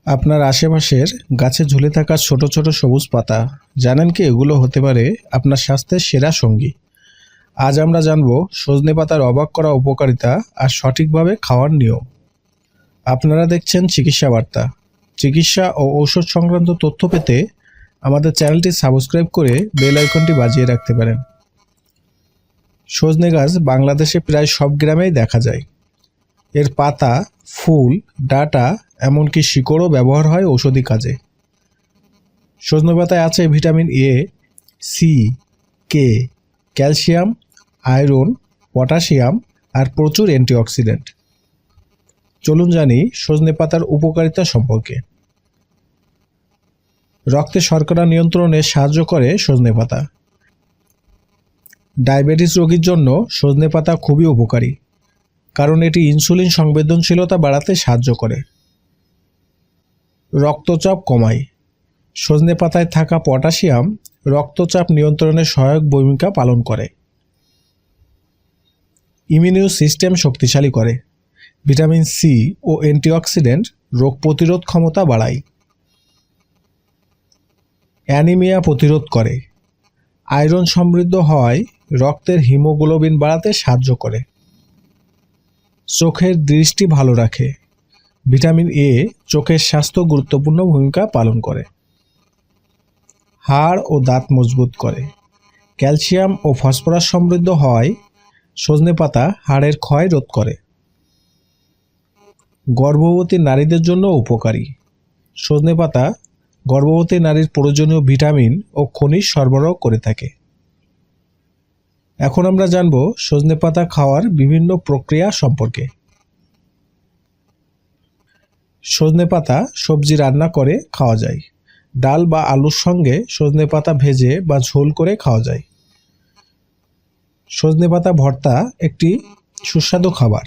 আপনার আশেপাশের গাছে ঝুলে থাকা ছোট ছোট সবুজ পাতা জানেন কি এগুলো হতে পারে আপনার স্বাস্থ্যের সেরা সঙ্গী। আজ আমরা জানব সজনে পাতার অবাক করা উপকারিতা আর সঠিকভাবে খাওয়ার নিয়ম। আপনারা দেখছেন চিকিৎসা বার্তা। চিকিৎসা ও ঔষধ সংক্রান্ত তথ্য পেতে আমাদের চ্যানেলটি সাবস্ক্রাইব করে বেল আইকনটি বাজিয়ে রাখতে পারেন। সজনে গাছ বাংলাদেশে প্রায় সব গ্রামেই দেখা যায়। এর পাতা, ফুল, ডাঁটা এমনকি শিকড়ও ব্যবহার হয় ঔষধি কাজে। সজনে পাতায় আছে vitamin A, C, K, calcium, iron, potassium আর প্রচুর অ্যান্টিঅক্সিডেন্ট। চলুন জানি সজনে পাতার উপকারিতা সম্পর্কে। রক্তে শর্করা নিয়ন্ত্রণে সাহায্য করে সজনে পাতা। ডায়াবেটিস রোগীর জন্য সজনে পাতা খুবই উপকারী, কারণ এটি ইনসুলিন সংবেদনশীলতা বাড়াতে সাহায্য করে। রক্তচাপ কমায়। সজনে পাতায় থাকা পটাশিয়াম রক্তচাপ নিয়ন্ত্রণে সহায়ক ভূমিকা পালন করে। ইমিউন সিস্টেম শক্তিশালী করে। ভিটামিন সি ও অ্যান্টিঅক্সিডেন্ট রোগ প্রতিরোধ ক্ষমতা বাড়ায়। অ্যানিমিয়া প্রতিরোধ করে। আয়রন সমৃদ্ধ হওয়ায় রক্তের হিমোগ্লোবিন বাড়াতে সাহায্য করে। চোখের দৃষ্টি ভালো রাখে। ভিটামিন এ চোখের স্বাস্থ্য গুরুত্বপূর্ণ ভূমিকা পালন করে। হাড় ও দাঁত মজবুত করে। ক্যালসিয়াম ও ফসফরাস সমৃদ্ধ হওয়ায় সজনে পাতা হাড়ের ক্ষয় রোধ করে। গর্ভবতী নারীদের জন্য উপকারী। সজনে পাতা গর্ভবতী নারীর প্রয়োজনীয় ভিটামিন ও খনিজ সরবরাহ করে থাকে। এখন আমরা জানব সজনে পাতা খাওয়ার বিভিন্ন প্রক্রিয়া সম্পর্কে। সজনে পাতা সবজি রান্না করে খাওয়া যায়। ডাল বা আলুর সঙ্গে সজনে পাতা ভেজে বা ঝোল করে খাওয়া যায়। সজনে পাতা ভর্তা একটি সুস্বাদু খাবার।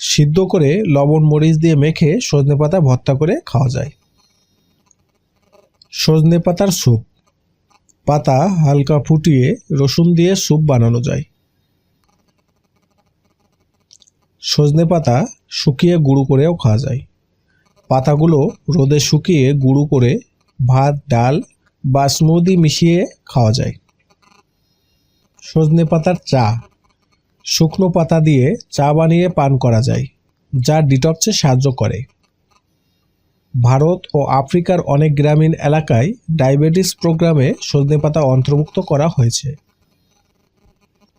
সিদ্ধ করে লবণ মরিচ দিয়ে মেখে সজনে পাতা ভর্তা করে খাওয়া যায়। সজনে পাতার স্যুপ। পাতা হালকা ফুটিয়ে রসুন দিয়ে স্যুপ বানানো যায়। সজনে পাতা শুকিয়ে গুঁড়ো করেও খাওয়া যায়। পাতাগুলো রোদে শুকিয়ে গুঁড়ো করে ভাত, ডাল বা স্মুদি মিশিয়ে খাওয়া যায়। সজনে পাতার চা। শুকনো পাতা দিয়ে চা বানিয়ে পান করা যায়, যা ডিটক্সে সাহায্য করে। ভারত ও আফ্রিকার অনেক গ্রামীণ এলাকায় ডায়াবেটিস প্রোগ্রামে সজনে পাতা অন্তর্ভুক্ত করা হয়েছে।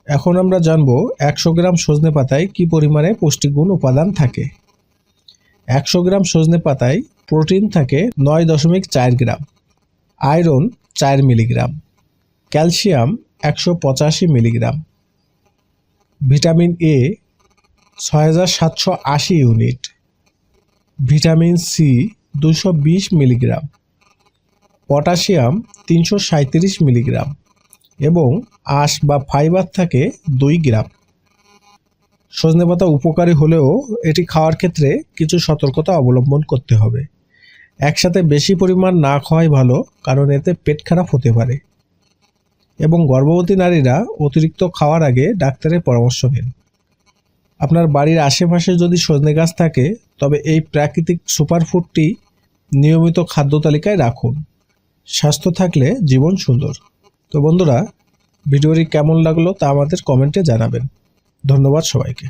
এখন আমরা জানব 100 গ্রাম সজনে পাতায় কী পরিমাণে পুষ্টিগুণ উপাদান থাকে। 100 গ্রাম সজনে পাতায় প্রোটিন থাকে 9.4 gram, iron 4 milligram, calcium 185 milligram, vitamin A 6780 unit, vitamin C 220 milligram, potassium 337 milligram এবং আঁশ বা ফাইবার থাকে 2 গ্রাম। সজনে পাতা উপকারী হলেও এটি খাওয়ার ক্ষেত্রে কিছু সতর্কতা অবলম্বন করতে হবে। একসাথে বেশি পরিমাণ না খাওয়াই ভালো, কারণ এতে পেট খারাপ হতে পারে। এবং গর্ভবতী নারীরা অতিরিক্ত খাওয়ার আগে ডাক্তারের পরামর্শ নিন। আপনার বাড়ির আশেপাশে যদি সজনে গাছ থাকে তবে এই প্রাকৃতিক সুপারফুডটি নিয়মিত খাদ্য তালিকায় রাখুন। স্বাস্থ্য থাকলে জীবন সুন্দর। তো বন্ধুরা, ভিডিওটি কেমন লাগলো তা আমাদের কমেন্টে জানাবেন। ধন্যবাদ সবাইকে।